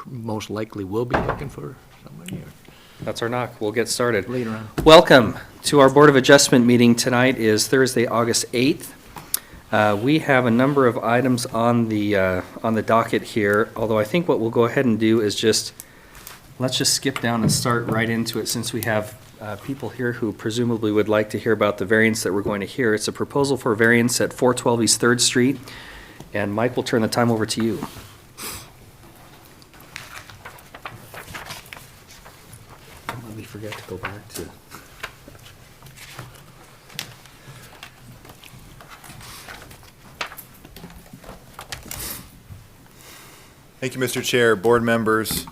most likely will be looking for somebody or That's our knock. We'll get started. later on. Welcome to our Board of Adjustment meeting. Tonight is Thursday, August 8th. We have a number of items on the docket here, although I think what we'll go ahead and do is let's just skip down and start right into it since we have people here who presumably would like to hear about the variance that we're going to hear. It's a proposal for variance at 412 East 3rd Street. And Mike, we'll turn the time over to you. Let me forget to go back to. Thank you, Mr. Chair, board members.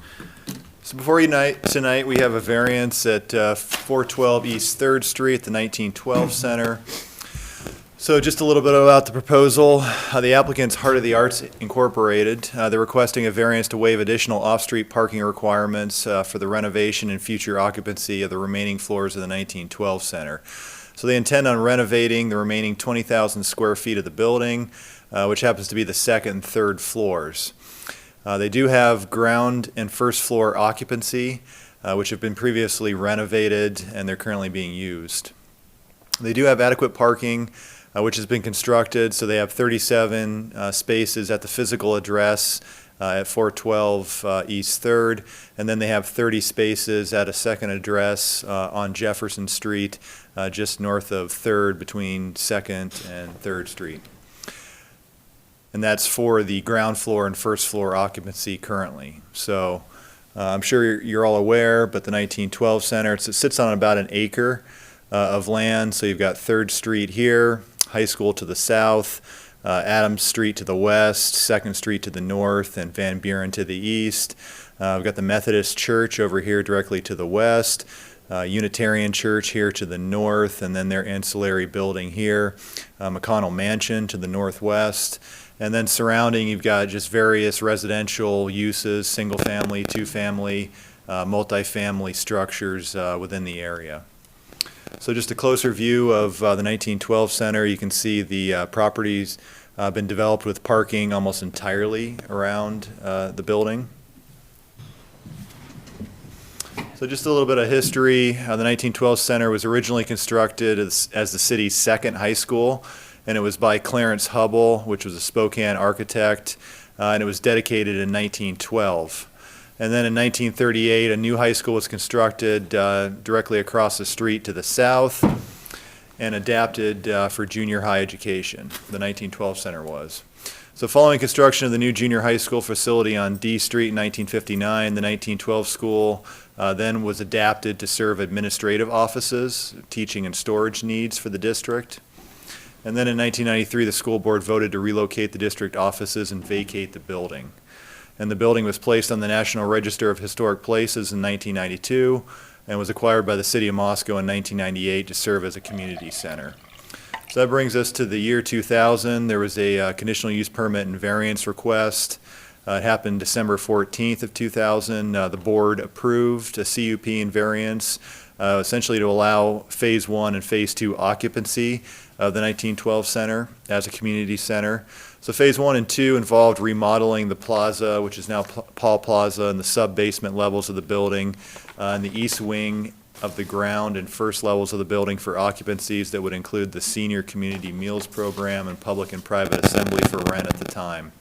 So before you tonight, we have a variance at 412 East 3rd Street at the 1912 Center. So just a little bit about the proposal. The applicant's Heart of the Arts Incorporated. They're requesting a variance to waive additional off-street parking requirements for the renovation and future occupancy of the remaining floors of the 1912 Center. So they intend on renovating the remaining 20,000 square feet of the building, which happens to be the second and third floors. They do have ground and first floor occupancy, which have been previously renovated and they're currently being used. They do have adequate parking, which has been constructed, so they have 37 spaces at the physical address at 412 East 3rd, and then they have 30 spaces at a second address on Jefferson Street, just north of 3rd between 2nd and 3rd Street. And that's for the ground floor and first floor occupancy currently. So I'm sure you're all aware, but the 1912 Center, it sits on about an acre of land. So you've got 3rd Street here, High School to the south, Adams Street to the west, 2nd Street to the north, and Van Buren to the east. We've got the Methodist Church over here directly to the west, Unitarian Church here to the north, and then their ancillary building here, McConnell Mansion to the northwest. And then surrounding, you've got just various residential uses, single family, two family, multifamily structures within the area. So just a closer view of the 1912 Center. You can see the property's been developed with parking almost entirely around the building. So just a little bit of history. The 1912 Center was originally constructed as the city's second high school, and it was by Clarence Hubble, which was a Spokane architect, and it was dedicated in 1912. And then in 1938, a new high school was constructed directly across the street to the south and adapted for junior high education. The 1912 Center was. So following construction of the new junior high school facility on D Street in 1959, the 1912 school then was adapted to serve administrative offices, teaching and storage needs for the district. And then in 1993, the school board voted to relocate the district offices and vacate the building. And the building was placed on the National Register of Historic Places in 1992 and was acquired by the city of Moscow in 1998 to serve as a community center. So that brings us to the year 2000. There was a conditional use permit and variance request. It happened December 14th of 2000. The board approved a CUP and variance essentially to allow Phase 1 and Phase 2 occupancy of the 1912 Center as a community center. So Phase 1 and 2 involved remodeling the plaza, which is now Paul Plaza, and the sub-basement levels of the building, and the east wing of the ground and first levels of the building for occupancies that would include the senior community meals program and public and private assembly for rent at the time.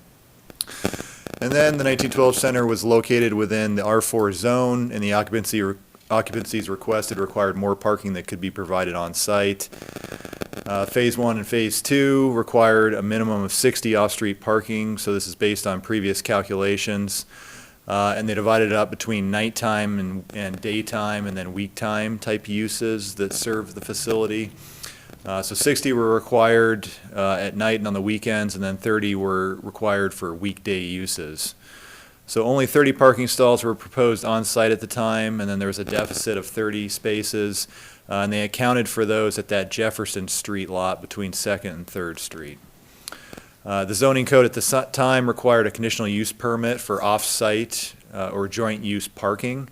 And then the 1912 Center was located within the R4 zone, and the occupancies requested required more parking that could be provided on site. Phase 1 and Phase 2 required a minimum of 60 off-street parking, so this is based on previous calculations. And they divided it up between nighttime and daytime and then week time type uses that serve the facility. So 60 were required at night and on the weekends, and then 30 were required for weekday uses. So only 30 parking stalls were proposed on site at the time, and then there was a deficit of 30 spaces, and they accounted for those at that Jefferson Street lot between 2nd and 3rd Street. The zoning code at the time required a conditional use permit for off-site or joint use parking.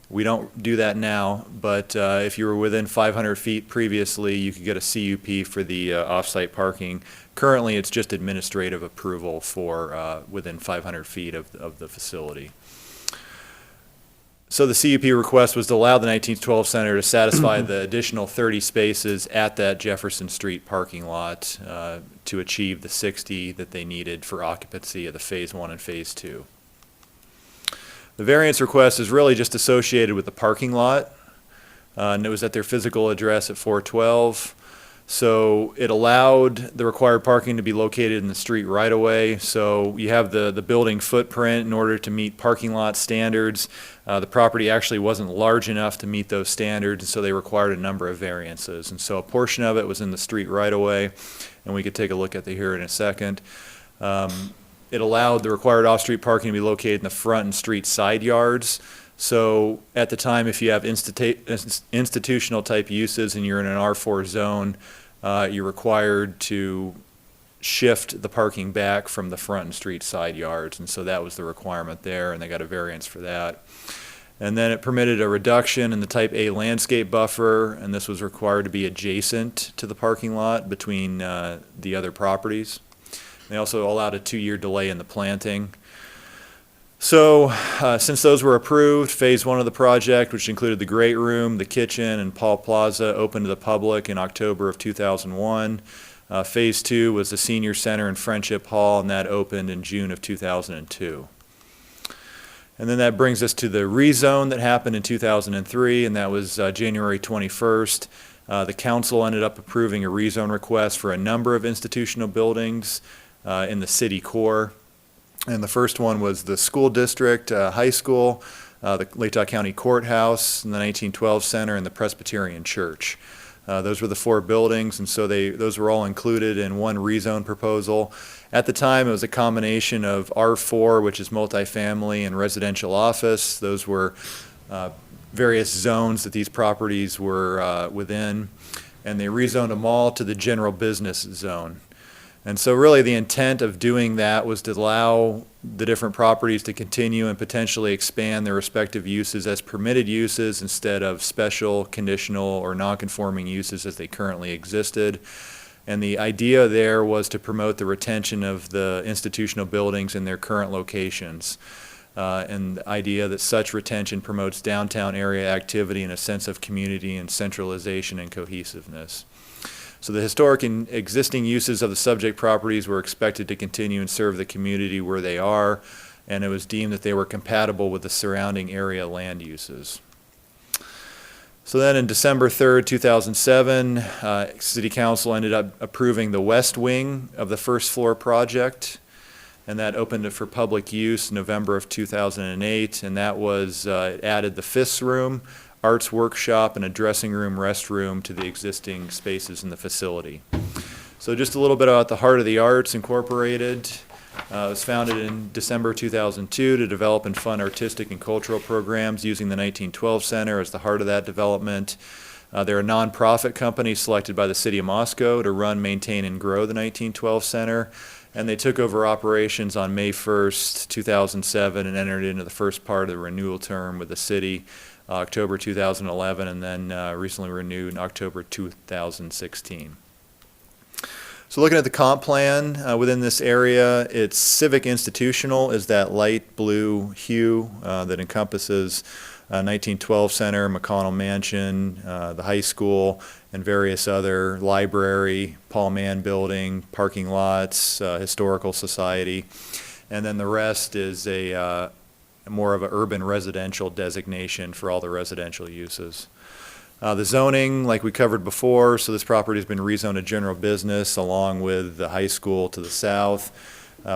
We don't do that now, but if you were within 500 feet previously, you could get a CUP for the off-site parking. Currently, it's just administrative approval for within 500 feet of the facility. So the CUP request was to allow the 1912 Center to satisfy the additional 30 spaces at that Jefferson Street parking lot to achieve the 60 that they needed for occupancy of the Phase 1 and Phase 2. The variance request is really just associated with the parking lot, and it was at their physical address at 412. So it allowed the required parking to be located in the street right away. So you have the building footprint in order to meet parking lot standards. The property actually wasn't large enough to meet those standards, and so they required a number of variances. And so a portion of it was in the street right away, and we could take a look at here in a second. It allowed the required off-street parking to be located in the front and street side yards. So at the time, if you have institutional type uses and you're in an R4 zone, you're required to shift the parking back from the front and street side yards. And so that was the requirement there, and they got a variance for that. And then it permitted a reduction in the type A landscape buffer, and this was required to be adjacent to the parking lot between the other properties. They also allowed a 2-year delay in the planting. So since those were approved, Phase 1 of the project, which included the great room, the kitchen, and Paul Plaza, opened to the public in October of 2001. Phase 2 was the Senior Center and Friendship Hall, and that opened in June of 2002. And then that brings us to the rezone that happened in 2003, and that was January 21st. The council ended up approving a rezone request for a number of institutional buildings in the city core. And the first one was the school district, high school, the Latah County Courthouse, and the 1912 Center, and the Presbyterian Church. Those were the 4 buildings, and so those were all included in one rezone proposal. At the time, it was a combination of R4, which is multifamily, and residential office. Those were various zones that these properties were within, and they rezoned them all to the general business zone. And so really the intent of doing that was to allow the different properties to continue and potentially expand their respective uses as permitted uses instead of special, conditional, or non-conforming uses as they currently existed. And the idea there was to promote the retention of the institutional buildings in their current locations. And the idea that such retention promotes downtown area activity and a sense of community and centralization and cohesiveness. So the historic and existing uses of the subject properties were expected to continue and serve the community where they are, and it was deemed that they were compatible with the surrounding area land uses. So then in December 3rd, 2007, City Council ended up approving the west wing of the first floor project, and that opened it for public use in November of 2008, and that was, it added the FIS room, arts workshop, and a dressing room, restroom to the existing spaces in the facility. So just a little bit about the Heart of the Arts Incorporated. It was founded in December 2002 to develop and fund artistic and cultural programs using the 1912 Center as the heart of that development. They're a nonprofit company selected by the City of Moscow to run, maintain, and grow the 1912 Center. And they took over operations on May 1st, 2007, and entered into the first part of the renewal term with the city, October 2011, and then recently renewed in October 2016. So looking at the comp plan within this area, it's civic institutional is that light blue hue that encompasses 1912 Center, McConnell Mansion, the high school, and various other library, Paul Mann Building, parking lots, historical society. And then the rest is a more of an urban residential designation for all the residential uses. The zoning, like we covered before, so this property has been rezoned to general business along with the high school to the south.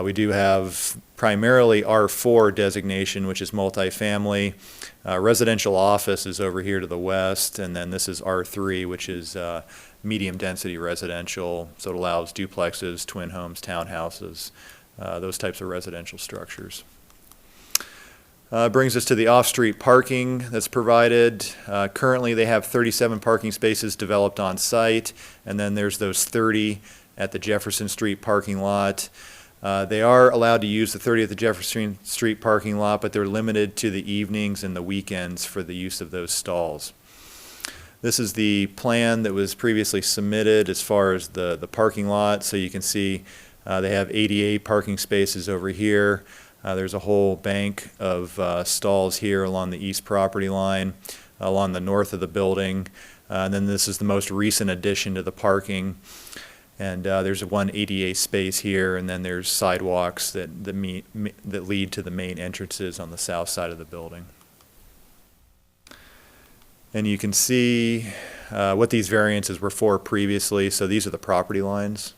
We do have primarily R4 designation, which is multifamily. Residential office is over here to the west, and then this is R3, which is medium density residential, so it allows duplexes, twin homes, townhouses, those types of residential structures. Brings us to the off-street parking that's provided. Currently, they have 37 parking spaces developed on site, and then there's those 30 at the Jefferson Street parking lot. They are allowed to use the 30 at the Jefferson Street parking lot, but they're limited to the evenings and the weekends for the use of those stalls. This is the plan that was previously submitted as far as the parking lot. So you can see they have 88 parking spaces over here. There's a whole bank of stalls here along the east property line, along the north of the building. And then this is the most recent addition to the parking. And there's one ADA space here, and then there's sidewalks that lead to the main entrances on the south side of the building. And you can see what these variances were for previously. So these are the property lines.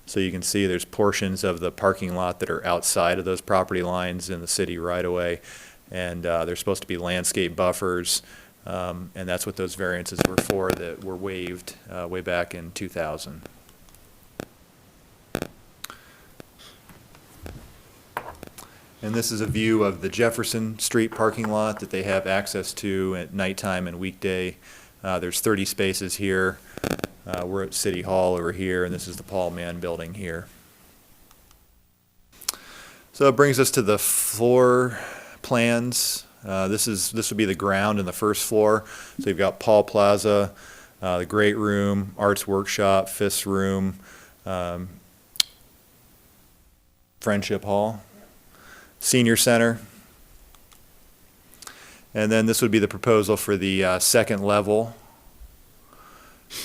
So you can see there's portions of the parking lot that are outside of those property lines in the city right away. And they're supposed to be landscape buffers. And that's what those variances were for that were waived way back in 2000. And this is a view of the Jefferson Street parking lot that they have access to at nighttime and weekday. There's 30 spaces here. We're at City Hall over here, and this is the Paul Mann building here. So it brings us to the floor plans. This would be the ground and the first floor. So you've got Paul Plaza, the Great Room, Arts Workshop, Fifth Room, Friendship Hall, Senior Center. And then this would be the proposal for the second level.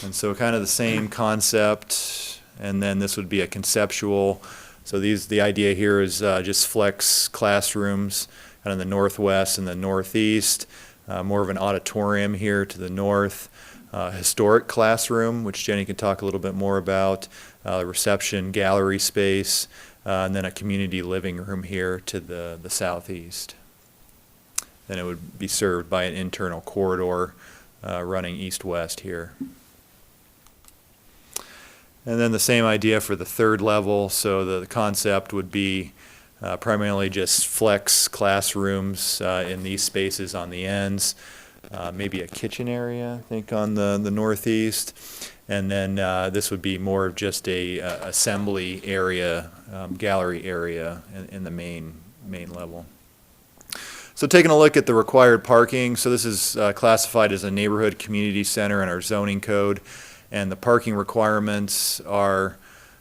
And so kind of the same concept, and then this would be a conceptual. So the idea here is just flex classrooms kind of in the northwest and the northeast, more of an auditorium here to the north, historic classroom, which Jenny can talk a little bit more about, reception gallery space, and then a community living room here to the southeast. Then it would be served by an internal corridor running east-west here. And then the same idea for the third level. So the concept would be primarily just flex classrooms in these spaces on the ends, maybe a kitchen area, I think, on the northeast. And then this would be more of just a assembly area, gallery area in the main level. So taking a look at the required parking, so this is classified as a neighborhood community center in our zoning code, and the parking requirements are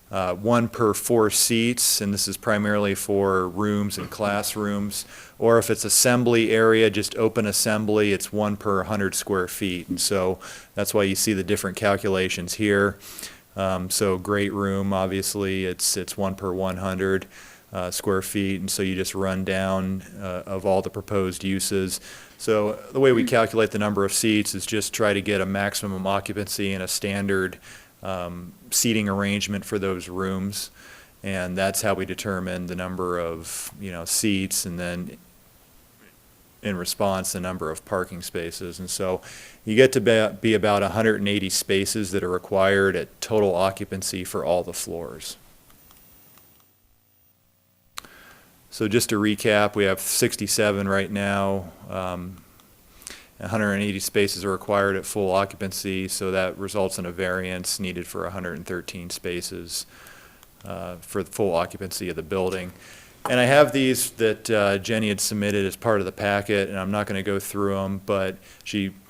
1 per 4 seats, and this is primarily for rooms and classrooms. Or if it's assembly area, just open assembly, it's 1 per 100 square feet. And so that's why you see the different calculations here. So great room, obviously, it's 1 per 100 square feet, and so you just run down of all the proposed uses. So the way we calculate the number of seats is just try to get a maximum occupancy and a standard seating arrangement for those rooms, and that's how we determine the number of seats, and then in response the number of parking spaces. And so you get to be about 180 spaces that are required at total occupancy for all the floors. So just to recap, we have 67 right now. 180 spaces are required at full occupancy, so that results in a variance needed for 113 spaces for the full occupancy of the building. And I have these that Jenny had submitted as part of the packet, and I'm not going to go through them, but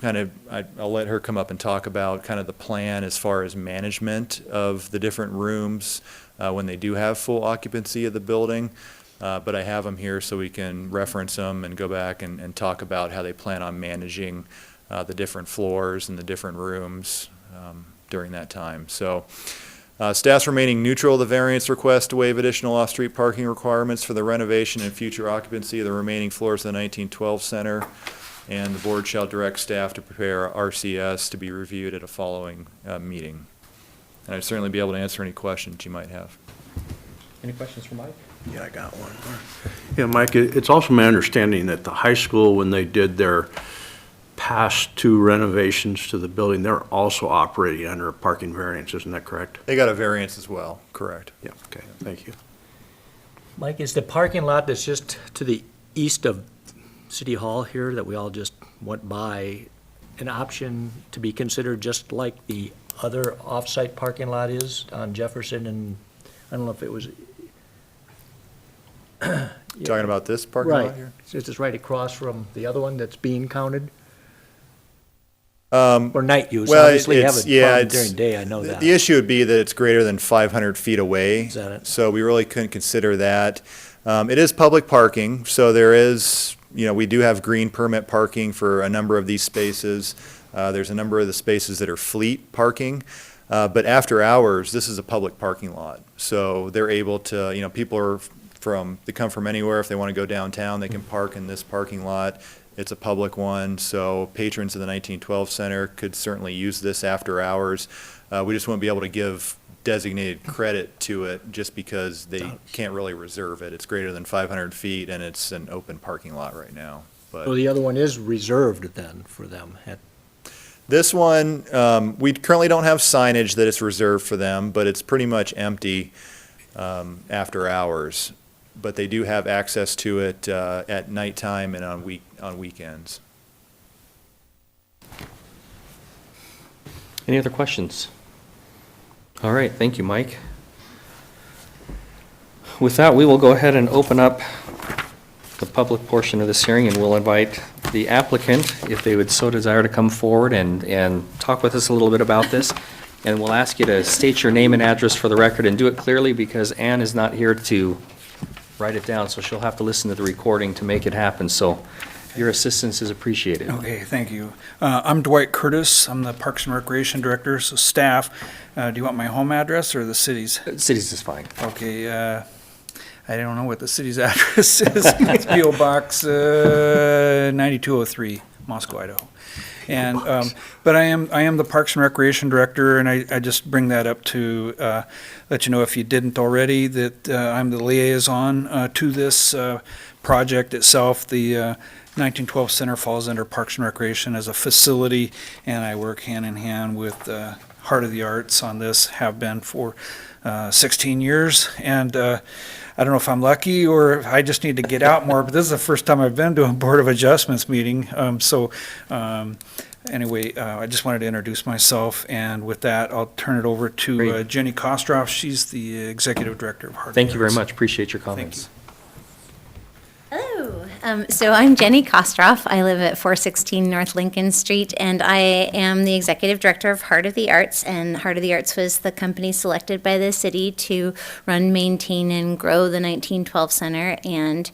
I'll let her come up and talk about kind of the plan as far as management of the different rooms when they do have full occupancy of the building. But I have them here so we can reference them and go back and talk about how they plan on managing the different floors and the different rooms during that time. So staff's remaining neutral of the variance request to waive additional off-street parking requirements for the renovation and future occupancy of the remaining floors of the 1912 Center. And the board shall direct staff to prepare RCS to be reviewed at a following meeting. And I'd certainly be able to answer any questions you might have. Any questions for Mike? Yeah, I got one. Yeah, Mike, it's also my understanding that the high school, when they did their past 2 renovations to the building, they're also operating under a parking variance, isn't that correct? They got a variance as well, correct? Yeah, okay, thank you. Mike, is the parking lot that's just to the east of City Hall here that we all just went by an option to be considered just like the other off-site parking lot is on Jefferson? And I don't know if it was Talking about this parking lot here? It's just right across from the other one that's being counted? Or night use, well, obviously you have a yeah, problem during day, I know that. The issue would be that it's greater than 500 feet away. Is that it? So we really couldn't consider that. It is public parking, so there is, we do have green permit parking for a number of these spaces. There's a number of the spaces that are fleet parking. But after hours, this is a public parking lot. So they're able to, people they come from anywhere. If they want to go downtown, they can park in this parking lot. It's a public one, so patrons of the 1912 Center could certainly use this after hours. We just won't be able to give designated credit to it just because they can't really reserve it. It's greater than 500 feet and it's an open parking lot right now. So But the other one is reserved then for them. this one, we currently don't have signage that it's reserved for them, but it's pretty much empty after hours. But they do have access to it at nighttime and on weekends. Any other questions? All right, thank you, Mike. With that, we will go ahead and open up the public portion of this hearing, and we'll invite the applicant, if they would so desire, to come forward and talk with us a little bit about this. And we'll ask you to state your name and address for the record, and do it clearly because Ann is not here to write it down, so she'll have to listen to the recording to make it happen. So your assistance is appreciated. Okay, thank you. I'm Dwight Curtis. I'm the Parks and Recreation Director, so staff. Do you want my home address or the city's? Cities is fine. Okay, I don't know what the city's address is. It's P.O. Box 9203, Moscow, Idaho. And, but I am the Parks and Recreation Director, and I just bring that up to let you know, if you didn't already, that I'm the liaison to this project itself. The 1912 Center falls under Parks and Recreation as a facility, and I work hand in hand with Heart of the Arts on this, have been for 16 years. And I don't know if I'm lucky or if I just need to get out more, but this is the first time I've been to a Board of Adjustments meeting. Anyway, I just wanted to introduce myself, and with that, I'll turn it over to Great. Jenny Kostroff. She's the Executive Director of Heart of the Thank you very Arts. much. Appreciate your comments. Hello. So I'm Jenny Kostroff. I live at 416 North Lincoln Street, and I am the Executive Director of Heart of the Arts. And Heart of the Arts was the company selected by the city to run, maintain, and grow the 1912 Center. And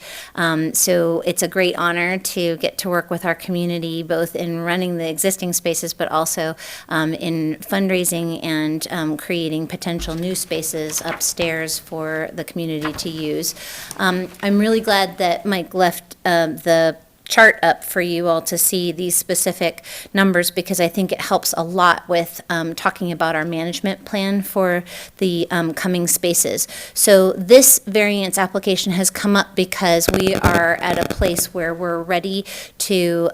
so it's a great honor to get to work with our community, both in running the existing spaces, but also in fundraising and creating potential new spaces upstairs for the community to use. I'm really glad that Mike left the chart up for you all to see these specific numbers, because I think it helps a lot with talking about our management plan for the coming spaces. So this variance application has come up because we are at a place where we're ready to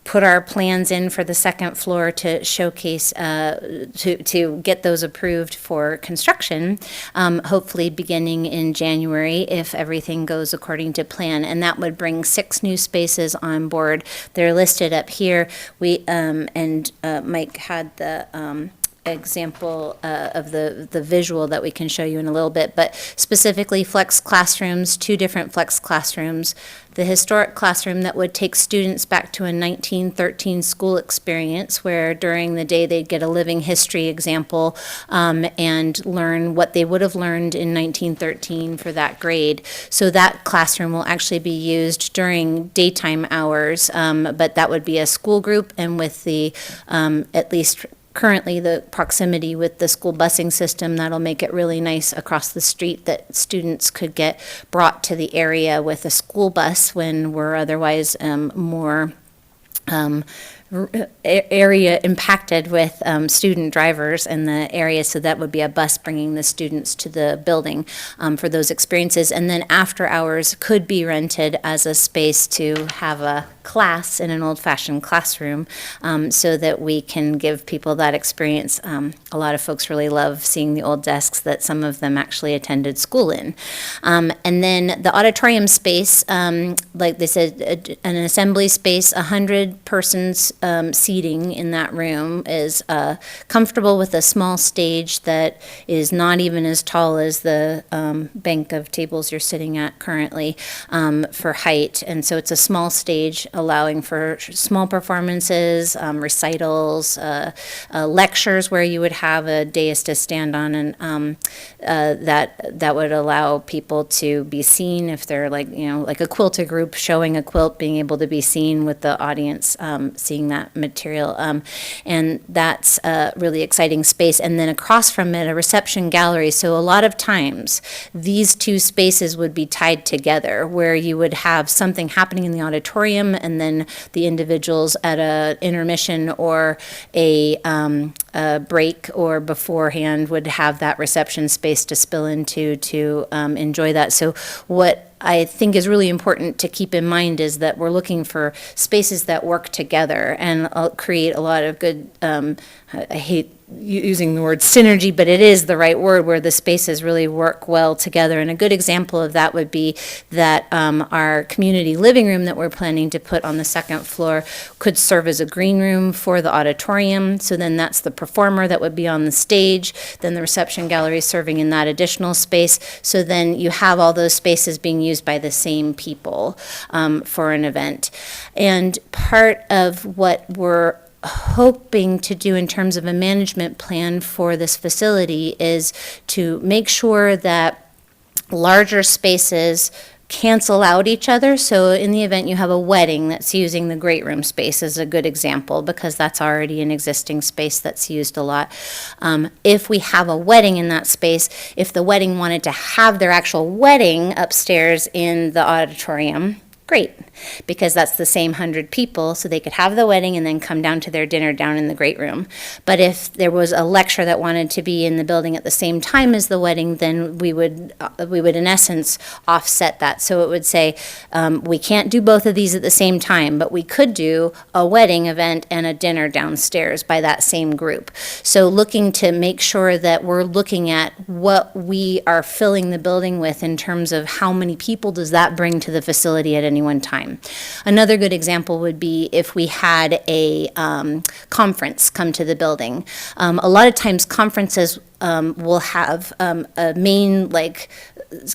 put our plans in for the second floor to showcase, to get those approved for construction, hopefully beginning in January if everything goes according to plan. And that would bring 6 new spaces on board. They're listed up here. Mike had the example of the visual that we can show you in a little bit, but specifically flex classrooms, 2 different flex classrooms. The historic classroom that would take students back to a 1913 school experience, where during the day they'd get a living history example and learn what they would have learned in 1913 for that grade. So that classroom will actually be used during daytime hours, but that would be a school group, and with the at least currently the proximity with the school busing system, that'll make it really nice across the street that students could get brought to the area with a school bus when we're otherwise more area impacted with student drivers in the area. So that would be a bus bringing the students to the building for those experiences. And then after hours could be rented as a space to have a class in an old-fashioned classroom, so that we can give people that experience. A lot of folks really love seeing the old desks that some of them actually attended school in. And then the auditorium space, like they said, an assembly space, 100 persons seating in that room is comfortable with a small stage that is not even as tall as the bank of tables you're sitting at currently for height. And so it's a small stage allowing for small performances, recitals, lectures where you would have a dais to stand on, and that would allow people to be seen if they're like a quilter group showing a quilt, being able to be seen with the audience seeing that material. And that's a really exciting space. And then across from it, a reception gallery. So a lot of times these two spaces would be tied together, where you would have something happening in the auditorium and then the individuals at a intermission or a break or beforehand would have that reception space to spill into to enjoy that. So what I think is really important to keep in mind is that we're looking for spaces that work together and create a lot of good, I hate using the word synergy, but it is the right word, where the spaces really work well together. And a good example of that would be that our community living room that we're planning to put on the second floor could serve as a green room for the auditorium. So then that's the performer that would be on the stage, then the reception gallery serving in that additional space. So then you have all those spaces being used by the same people for an event. And part of what we're hoping to do in terms of a management plan for this facility is to make sure that larger spaces cancel out each other. So in the event you have a wedding that's using the great room space is a good example, because that's already an existing space that's used a lot. If we have a wedding in that space, if the wedding wanted to have their actual wedding upstairs in the auditorium, great, because that's the same 100 people, so they could have the wedding and then come down to their dinner down in the great room. But if there was a lecture that wanted to be in the building at the same time as the wedding, then we would in essence offset that. So it would say, we can't do both of these at the same time, but we could do a wedding event and a dinner downstairs by that same group. So looking to make sure that we're looking at what we are filling the building with in terms of how many people does that bring to the facility at any one time. Another good example would be if we had a conference come to the building. A lot of times conferences will have a main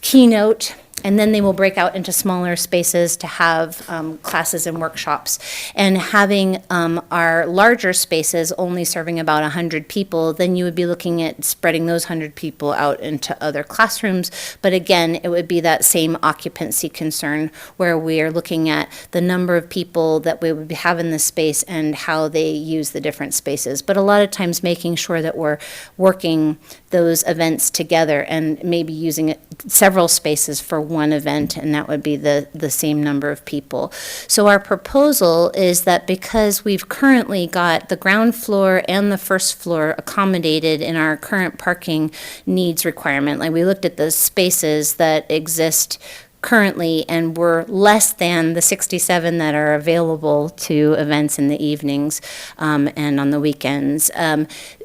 keynote, and then they will break out into smaller spaces to have classes and workshops. And having our larger spaces only serving about 100 people, then you would be looking at spreading those 100 people out into other classrooms. But again, it would be that same occupancy concern, where we are looking at the number of people that we would have in the space and how they use the different spaces. But a lot of times making sure that we're working those events together and maybe using several spaces for one event, and that would be the same number of people. So our proposal is that because we've currently got the ground floor and the first floor accommodated in our current parking needs requirement, like we looked at the spaces that exist currently, and we're less than the 67 that are available to events in the evenings and on the weekends.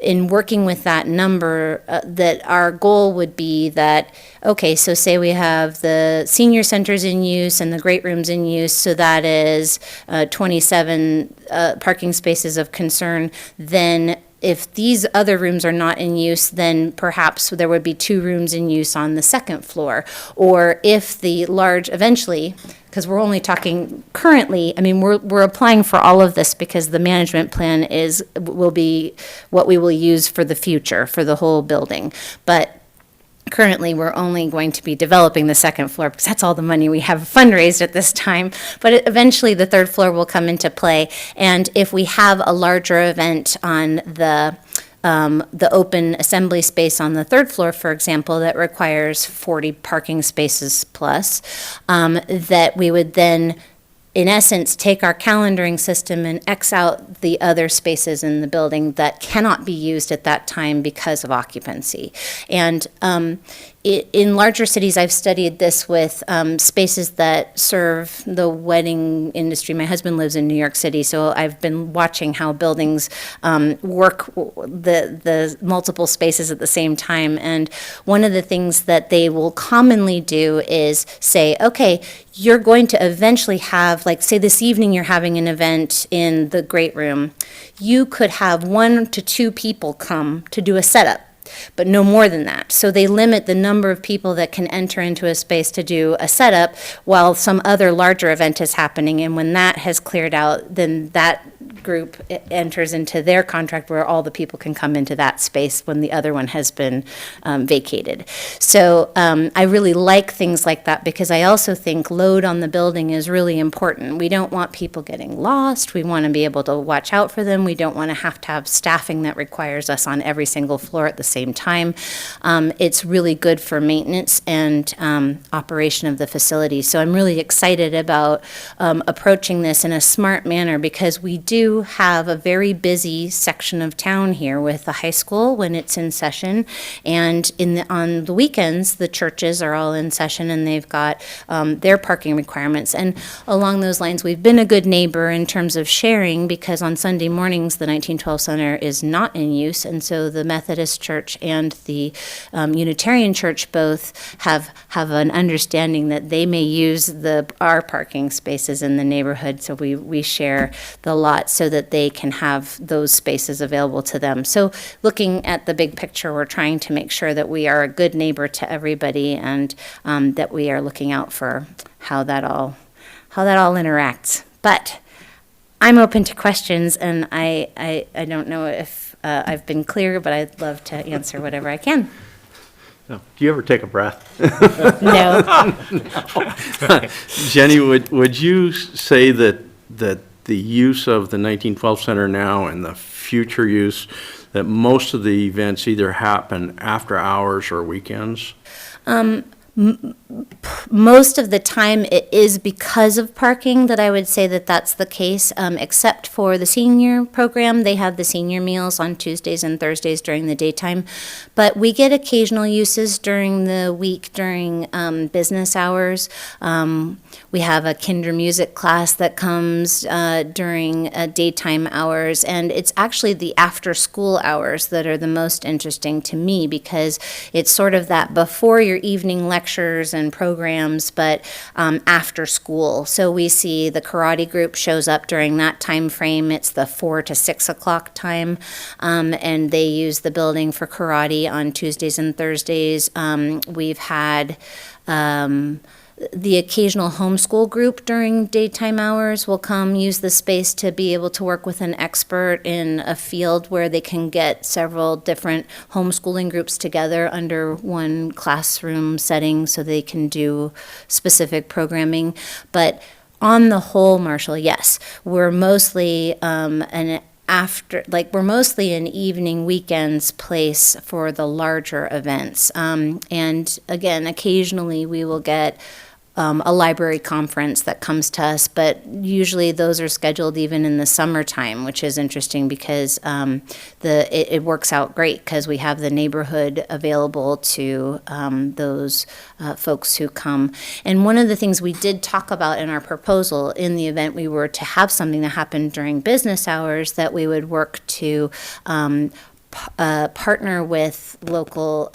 In working with that number, that our goal would be that, okay, so say we have the senior centers in use and the great rooms in use, so that is 27 parking spaces of concern. Then if these other rooms are not in use, then perhaps there would be 2 rooms in use on the second floor. Or if the large, eventually, because we're only talking currently, I mean, we're applying for all of this because the management plan will be what we will use for the future, for the whole building. But currently, we're only going to be developing the second floor because that's all the money we have fundraised at this time. But eventually, the third floor will come into play. And if we have a larger event on the open assembly space on the third floor, for example, that requires 40 parking spaces plus, that we would then, in essence, take our calendaring system and X out the other spaces in the building that cannot be used at that time because of occupancy. And in larger cities, I've studied this with spaces that serve the wedding industry. My husband lives in New York City, so I've been watching how buildings work the multiple spaces at the same time. And one of the things that they will commonly do is say, okay, you're going to eventually have, like, say this evening you're having an event in the great room. You could have 1 to 2 people come to do a setup, but no more than that. So they limit the number of people that can enter into a space to do a setup while some other larger event is happening. And when that has cleared out, then that group enters into their contract where all the people can come into that space when the other one has been vacated. So I really like things like that because I also think load on the building is really important. We don't want people getting lost. We want to be able to watch out for them. We don't want to have staffing that requires us on every single floor at the same time. It's really good for maintenance and operation of the facility. So I'm really excited about approaching this in a smart manner because we do have a very busy section of town here with the high school when it's in session, and on the weekends the churches are all in session and they've got their parking requirements. And along those lines, we've been a good neighbor in terms of sharing because on Sunday mornings the 1912 Center is not in use, and so the Methodist Church and the Unitarian Church both have an understanding that they may use our parking spaces in the neighborhood, so we share the lot so that they can have those spaces available to them. So looking at the big picture, we're trying to make sure that we are a good neighbor to everybody and that we are looking out for how that all interacts. But I'm open to questions, and I don't know if I've been clear, but I'd love to answer whatever I can. No. Do you ever take a breath? No. Jenny, would you say that the use of the 1912 Center now and the future use, that most of the events either happen after hours or weekends? Most of the time it is because of parking that I would say that that's the case, except for the senior program. They have the senior meals on Tuesdays and Thursdays during the daytime. But we get occasional uses during the week during business hours. We have a kinder music class that comes during daytime hours, and it's actually the after-school hours that are the most interesting to me because it's sort of that before your evening lectures and programs, but after school. So we see the karate group shows up during that time frame. It's the 4 to 6 o'clock time, and they use the building for karate on Tuesdays and Thursdays. We've had the occasional homeschool group during daytime hours will come use the space to be able to work with an expert in a field where they can get several different homeschooling groups together under one classroom setting so they can do specific programming. But on the whole, Marshall, yes, we're mostly we're mostly an evening weekends place for the larger events. And again, occasionally we will get a library conference that comes to us, but usually those are scheduled even in the summertime, which is interesting because it works out great because we have the neighborhood available to those folks who come. And one of the things we did talk about in our proposal in the event we were to have something that happened during business hours, that we would work to partner with local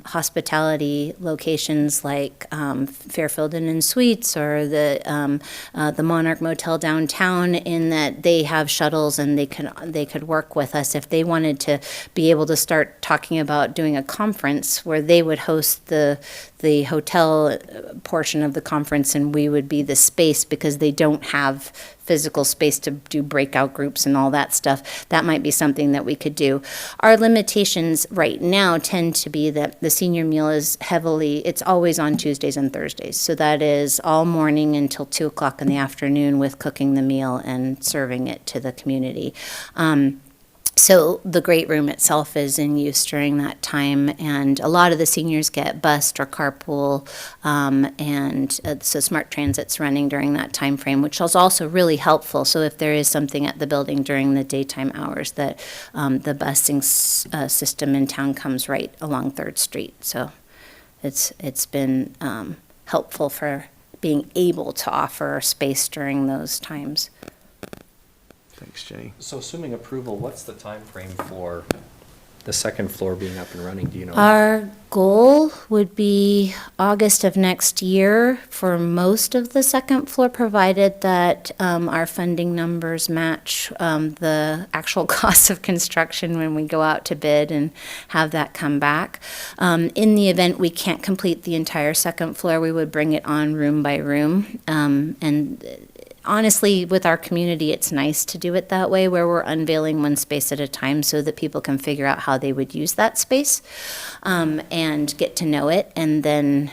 hospitality locations like Fairfield Inn and Suites or the Monarch Motel downtown, in that they have shuttles and they could work with us if they wanted to be able to start talking about doing a conference where they would host the hotel portion of the conference and we would be the space because they don't have physical space to do breakout groups and all that stuff. That might be something that we could do. Our limitations right now tend to be that the senior meal is it's always on Tuesdays and Thursdays. So that is all morning until 2 o'clock in the afternoon with cooking the meal and serving it to the community. So the great room itself is in use during that time, and a lot of the seniors get bused or carpool, and so Smart Transit's running during that time frame, which is also really helpful. So if there is something at the building during the daytime hours, that the busing system in town comes right along 3rd Street. So it's been helpful for being able to offer space during those times. Thanks, Jenny. So assuming approval, what's the time frame for the second floor being up and running, do you know? Our goal would be August of next year for most of the second floor, provided that our funding numbers match the actual cost of construction when we go out to bid and have that come back. In the event we can't complete the entire second floor, we would bring it on room by room. And honestly, with our community, it's nice to do it that way, where we're unveiling one space at a time so that people can figure out how they would use that space and get to know it, and then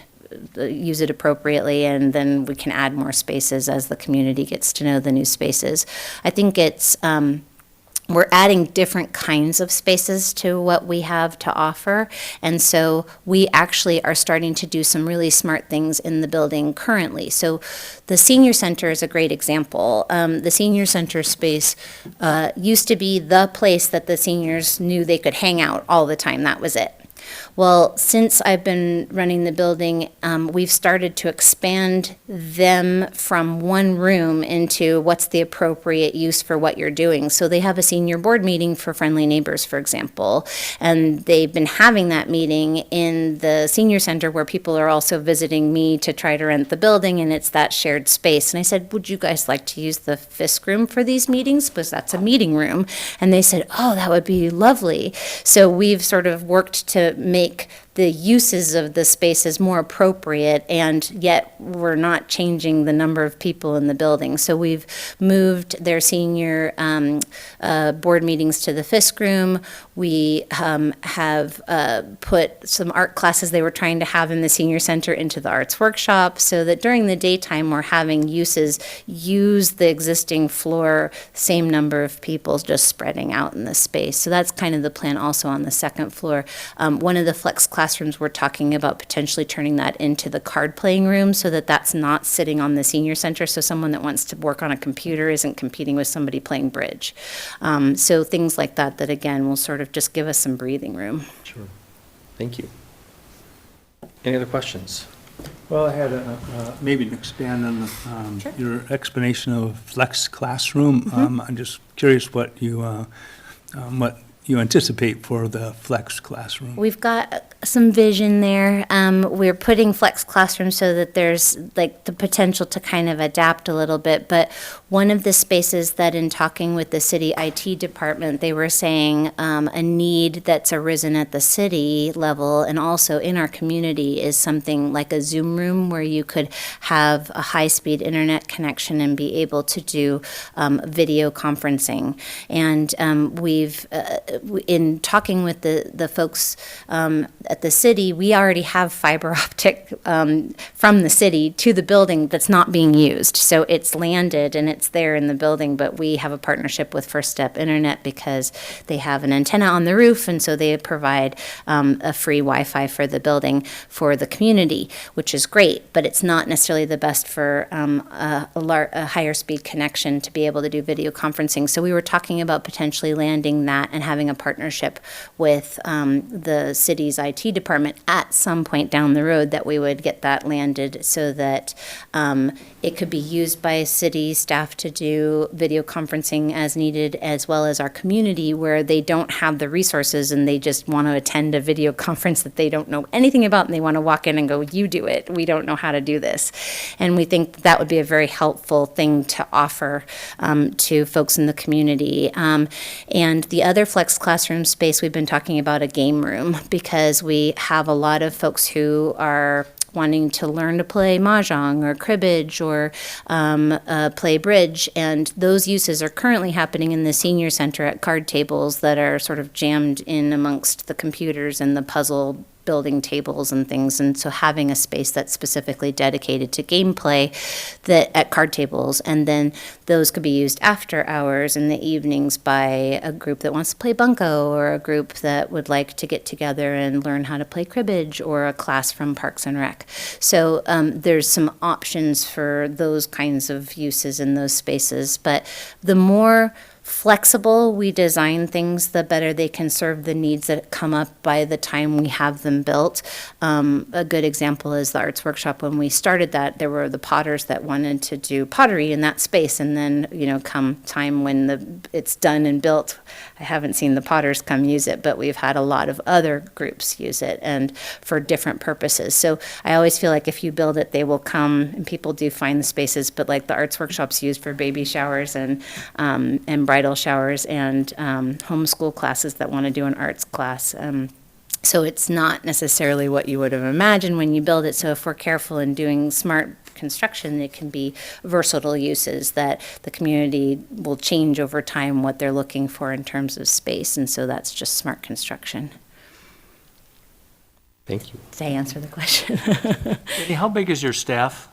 use it appropriately, and then we can add more spaces as the community gets to know the new spaces. I think it's we're adding different kinds of spaces to what we have to offer. And so we actually are starting to do some really smart things in the building currently. So the senior center is a great example. The senior center space used to be the place that the seniors knew they could hang out all the time. That was it. Well, since I've been running the building, we've started to expand them from one room into what's the appropriate use for what you're doing. So they have a senior board meeting for friendly neighbors, for example, and they've been having that meeting in the senior center where people are also visiting me to try to rent the building, and it's that shared space. And I said, would you guys like to use the Fisk room for these meetings? Because that's a meeting room. And they said, oh, that would be lovely. So we've sort of worked to make the uses of the spaces more appropriate, and yet we're not changing the number of people in the building. So we've moved their senior board meetings to the Fisk room. We have put some art classes they were trying to have in the senior center into the arts workshop, so that during the daytime we're having use the existing floor, same number of people just spreading out in the space. So that's kind of the plan also on the second floor. One of the flex classrooms, we're talking about potentially turning that into the card playing room, so that that's not sitting on the senior center, so someone that wants to work on a computer isn't competing with somebody playing bridge. So things like that again will sort of just give us some breathing room. Sure. Thank you. Any other questions? Well, I had maybe to expand on your explanation of flex classroom. I'm just curious what you anticipate for the flex classroom. We've got some vision there. We're putting flex classrooms so that there's like the potential to kind of adapt a little bit. But one of the spaces that in talking with the city IT department, they were saying a need that's arisen at the city level and also in our community is something like a Zoom room where you could have a high-speed internet connection and be able to do video conferencing. And we've in talking with the folks at the city, we already have fiber optic from the city to the building that's not being used. So it's landed and it's there in the building, but we have a partnership with First Step Internet because they have an antenna on the roof, and so they provide a free Wi-Fi for the building for the community, which is great, but it's not necessarily the best for a higher speed connection to be able to do video conferencing. So we were talking about potentially landing that and having a partnership with the city's IT department at some point down the road, that we would get that landed so that it could be used by city staff to do video conferencing as needed, as well as our community where they don't have the resources and they just want to attend a video conference that they don't know anything about, and they want to walk in and go, you do it, we don't know how to do this. And we think that would be a very helpful thing to offer to folks in the community. And the other flex classroom space, we've been talking about a game room, because we have a lot of folks who are wanting to learn to play mahjong or cribbage or play bridge, and those uses are currently happening in the senior center at card tables that are sort of jammed in amongst the computers and the puzzle building tables and things. And so having a space that's specifically dedicated to gameplay that at card tables, and then those could be used after hours in the evenings by a group that wants to play bunco, or a group that would like to get together and learn how to play cribbage, or a class from Parks and Rec. So there's some options for those kinds of uses in those spaces. But the more flexible we design things, the better they can serve the needs that come up by the time we have them built. A good example is the arts workshop. When we started that, there were the potters that wanted to do pottery in that space, and then, come time when it's done and built, I haven't seen the potters come use it, but we've had a lot of other groups use it, and for different purposes. So I always feel like if you build it, they will come, and people do find the spaces, but like the arts workshop's used for baby showers and bridal showers and homeschool classes that want to do an arts class. So it's not necessarily what you would have imagined when you build it. So if we're careful in doing smart construction, it can be versatile uses that the community will change over time what they're looking for in terms of space. And so that's just smart construction. Thank you. Did I answer the question? Jenny, how big is your staff?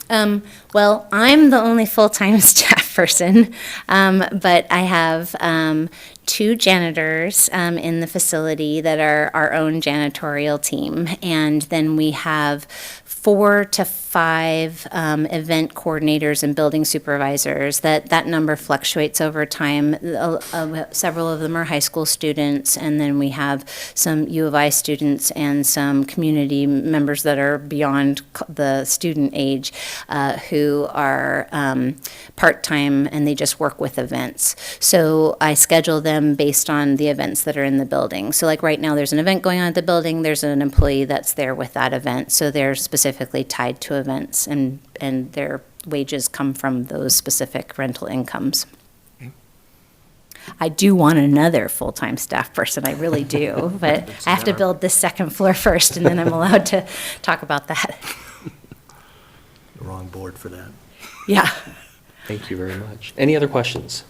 Well, I'm the only full-time staff person, but I have 2 janitors in the facility that are our own janitorial team, and then we have 4 to 5 event coordinators and building supervisors. That number fluctuates over time. Several of them are high school students, and then we have some U of I students and some community members that are beyond the student age who are part-time, and they just work with events. So I schedule them based on the events that are in the building. So like right now, there's an event going on at the building, there's an employee that's there with that event. So they're specifically tied to events, and their wages come from those specific rental incomes. I do want another full-time staff person, I really do, but I have to build this second floor first, and then I'm allowed to talk about that. The wrong board for that. Yeah. Thank you very much. Any other questions?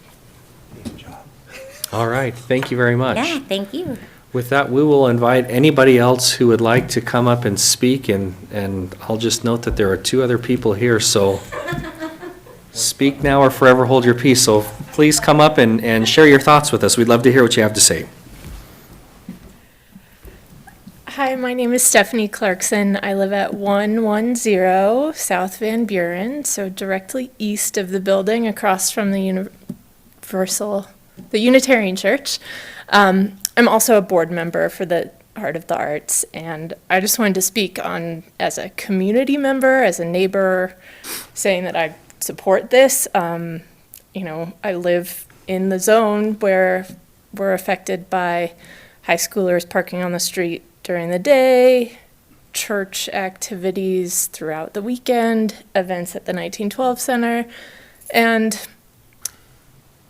All right, thank you very much. Yeah, thank you. With that, we will invite anybody else who would like to come up and speak, and I'll just note that there are 2 other people here, so speak now or forever hold your peace. So please come up and share your thoughts with us. We'd love to hear what you have to say. Hi, my name is Stephanie Clarkson. I live at 110 South Van Buren, so directly east of the building, across from the Unitarian Church. I'm also a board member for the Heart of the Arts, and I just wanted to speak on as a community member, as a neighbor, saying that I support this. I live in the zone where we're affected by high schoolers parking on the street during the day, church activities throughout the weekend, events at the 1912 Center, and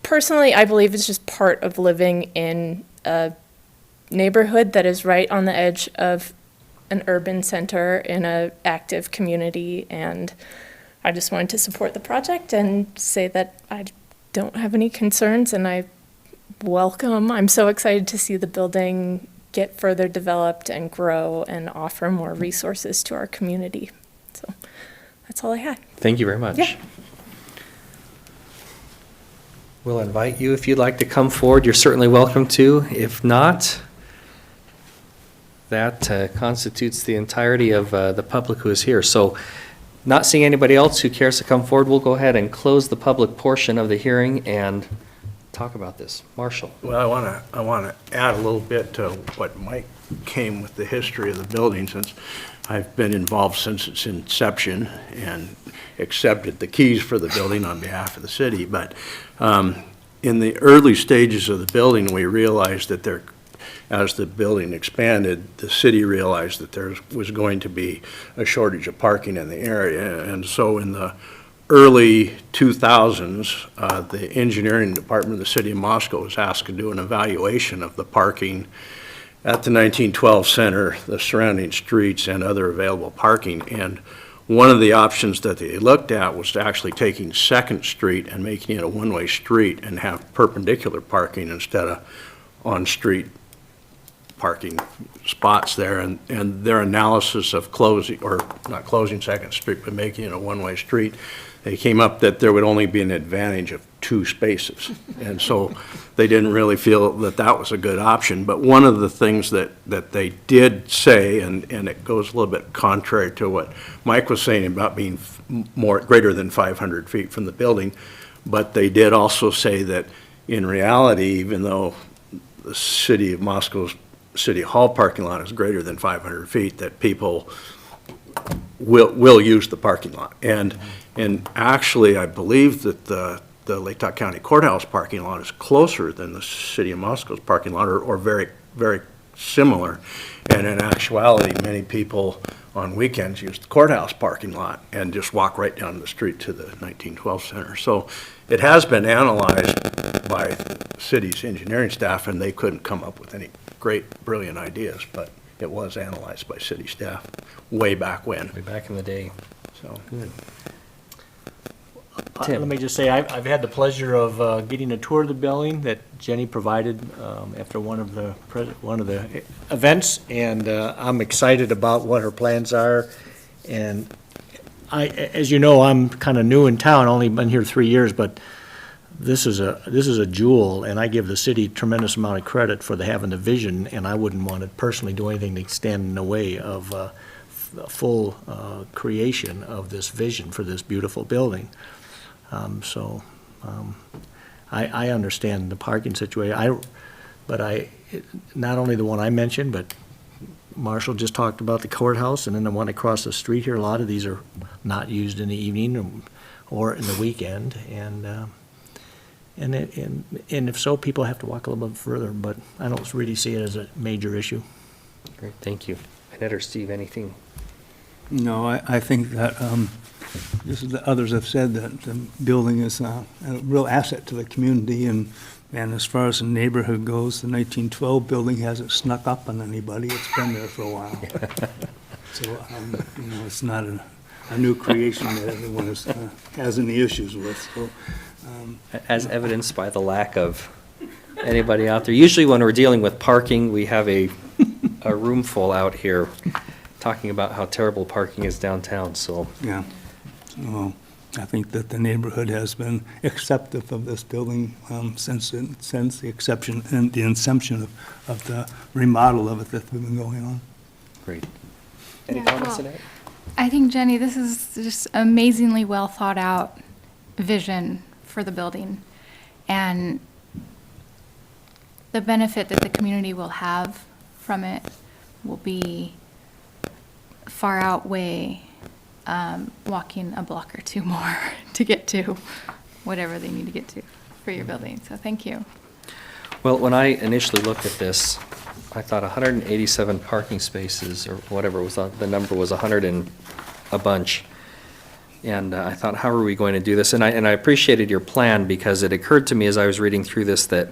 personally, I believe it's just part of living in a neighborhood that is right on the edge of an urban center in an active community, and I just wanted to support the project and say that I don't have any concerns, and I'm so excited to see the building get further developed and grow and offer more resources to our community. So that's all I had. Thank you very much. Yeah. We'll invite you if you'd like to come forward. You're certainly welcome to. If not, that constitutes the entirety of the public who is here. So not seeing anybody else who cares to come forward, we'll go ahead and close the public portion of the hearing and talk about this. Marshall. Well, I want to add a little bit to what Mike came with the history of the building, since I've been involved since its inception and accepted the keys for the building on behalf of the city. But in the early stages of the building, we realized that as the building expanded, the city realized that there was going to be a shortage of parking in the area. And so in the early 2000s, the engineering department of the city of Moscow was asked to do an evaluation of the parking at the 1912 Center, the surrounding streets, and other available parking. And one of the options that they looked at was actually taking 2nd Street and making it a one-way street and have perpendicular parking instead of on-street parking spots there. And their analysis of closing, or not closing 2nd Street, but making it a one-way street, they came up that there would only be an advantage of 2 spaces. And so they didn't really feel that that was a good option. But one of the things that they did say, and it goes a little bit contrary to what Mike was saying about being greater than 500 feet from the building, but they did also say that in reality, even though the city of Moscow's City Hall parking lot is greater than 500 feet, that people will use the parking lot. And actually, I believe that the Lake Tahoe County Courthouse parking lot is closer than the City of Moscow's parking lot, or very, very similar. And in actuality, many people on weekends use the courthouse parking lot and just walk right down the street to the 1912 Center. So it has been analyzed by the city's engineering staff, and they couldn't come up with any great, brilliant ideas, but it was analyzed by city staff way back when. Way back in the day. So Good. Let me just say, I've had the pleasure of getting a tour of the building that Jenny provided after one of the events, and I'm excited about what her plans are. And as you know, I'm kind of new in town, only been here 3 years, but this is a jewel, and I give the city tremendous amount of credit for having the vision, and I wouldn't want to personally do anything to stand in the way of full creation of this vision for this beautiful building. I understand the parking situation. But not only the one I mentioned, but Marshall just talked about the courthouse, and then the one across the street here. A lot of these are not used in the evening or in the weekend, and if so, people have to walk a little bit further. But I don't really see it as a major issue. Great, thank you. Annette or Steve, anything? No, I think that, just as the others have said, that the building is a real asset to the community, and as far as the neighborhood goes, the 1912 building hasn't snuck up on anybody. It's been there for a while. So, it's not a new creation that everyone has any issues with. So, As evidenced by the lack of anybody out there. Usually when we're dealing with parking, we have a room full out here talking about how terrible parking is downtown, so. yeah. So I think that the neighborhood has been acceptive of this building since the exception and the inception of the remodel of it that's been going on. Great. Any Yeah, comments, well, Annette? I think, Jenny, this is just amazingly well thought out vision for the building. And the benefit that the community will have from it will be far outweigh walking a block or two more to get to whatever they need to get to for your building. So thank you. Well, when I initially looked at this, I thought 187 parking spaces, or whatever was the number was 100 and a bunch. And I thought, how are we going to do this? And I appreciated your plan, because it occurred to me as I was reading through this that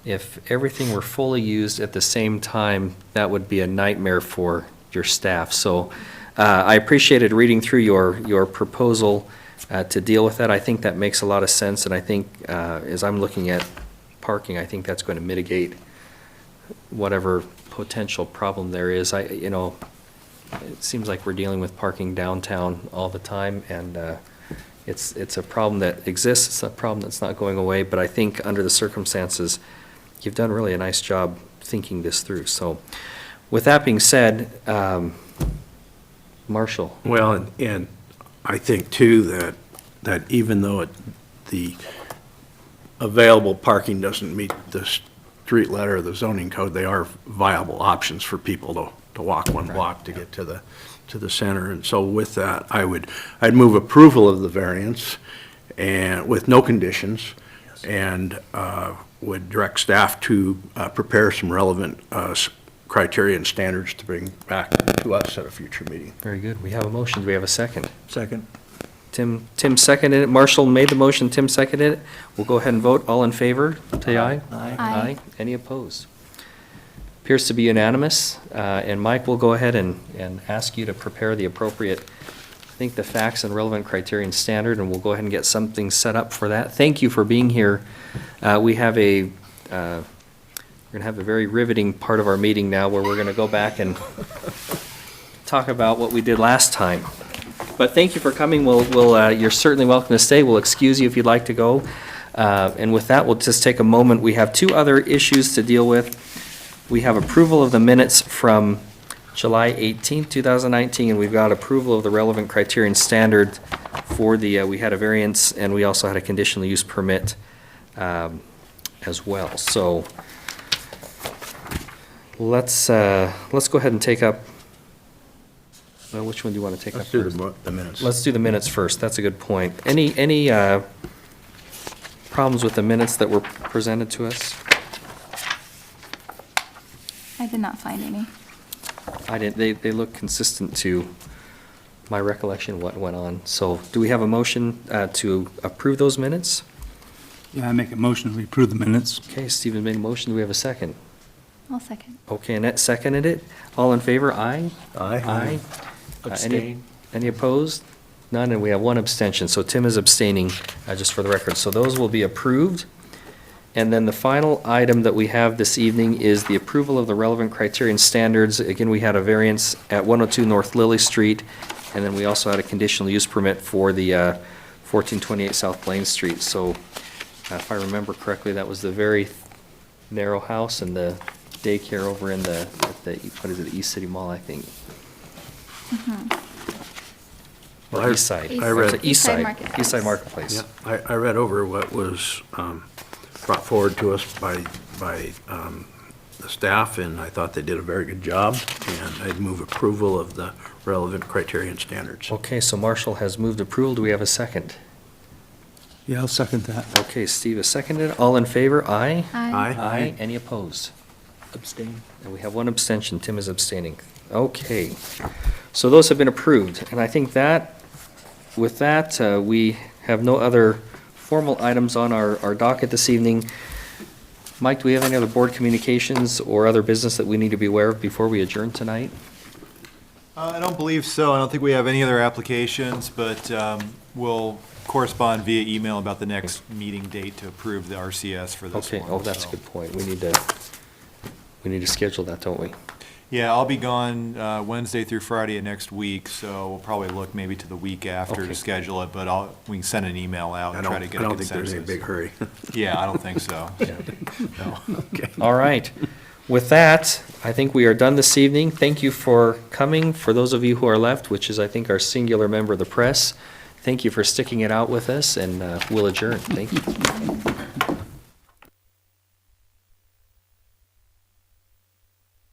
if everything were fully used at the same time, that would be a nightmare for your staff. So I appreciated reading through your proposal to deal with that. I think that makes a lot of sense, and I think as I'm looking at parking, I think that's going to mitigate whatever potential problem there is. It seems like we're dealing with parking downtown all the time, and it's a problem that exists. It's a problem that's not going away, but I think under the circumstances, you've done really a nice job thinking this through. So with that being said, Marshall. Well, and I think too that even though the available parking doesn't meet the street letter of the zoning code, they are viable options for people to walk one block to get to the center. And so with that, I'd move approval of the variance and with no conditions, and would direct staff to prepare some relevant criteria and standards to bring back to us at a future meeting. Very good. We have a motion. Do we have a second? Second. Tim seconded it. Marshall made the motion. Tim seconded it. We'll go ahead and vote. All in favor, say aye. Aye. Aye. Any opposed? Appears to be unanimous. And Mike, will go ahead and ask you to prepare the appropriate, I think, the facts and relevant criterion standard, and we'll go ahead and get something set up for that. Thank you for being here. We have we're going to have a very riveting part of our meeting now, where we're going to go back and talk about what we did last time. But thank you for coming. You're certainly welcome to stay. We'll excuse you if you'd like to go. And with that, we'll just take a moment. We have two other issues to deal with. We have approval of the minutes from July 18th, 2019, and we've got approval of the relevant criterion standard for we had a variance, and we also had a conditional use permit as well. So let's go ahead and take up, well, which one do you want to take up Let's do first? the minutes. Let's do the minutes first. That's a good point. Any problems with the minutes that were presented to us? I did not find any. I didn't, they look consistent to my recollection of what went on. So do we have a motion to approve those minutes? Yeah, I make a motion to approve the minutes. Okay, Stephen made a motion. Do we have a second? I'll second. Okay, Annette seconded it. All in favor? Aye? Aye. Abstain. Any opposed? None, and we have one abstention. So Tim is abstaining, just for the record. So those will be approved. And then the final item that we have this evening is the approval of the relevant criterion standards. Again, we had a variance at 102 North Lily Street, and then we also had a conditional use permit for the 1428 South Blaine Street. So if I remember correctly, that was the very narrow house and the daycare over in what is it, East City Mall, I think. Well, Or I- East Side. I read- East East Side Side, Marketplace. East Side Marketplace. Yeah, I read over what was brought forward to us by the staff, and I thought they did a very good job, and I'd move approval of the relevant criterion standards. Okay, so Marshall has moved approval. Do we have a second? Yeah, I'll second that. Okay, Steve has seconded. All in favor? Aye? Aye. Any opposed? Abstain. And we have one abstention. Tim is abstaining. Okay. So those have been approved. And I think that, with that, we have no other formal items on our docket this evening. Mike, do we have any other board communications or other business that we need to be aware of before we adjourn tonight? I don't believe so. I don't think we have any other applications, but we'll correspond via email about the next meeting date to approve the RCS for this one. Okay, oh, that's a so. good point. We need to schedule that, don't we? Yeah, I'll be gone Wednesday through Friday of next week, so we'll probably look maybe to the week after Okay. to schedule it, but we can send an email out I and don't, try to I get a don't think there's any consensus. big hurry. Yeah, I don't think so. No. Okay. All right. With that, I think we are done this evening. Thank you for coming. For those of you who are left, which is, I think, our singular member of the press, thank you for sticking it out with us, and we'll adjourn. Thank you.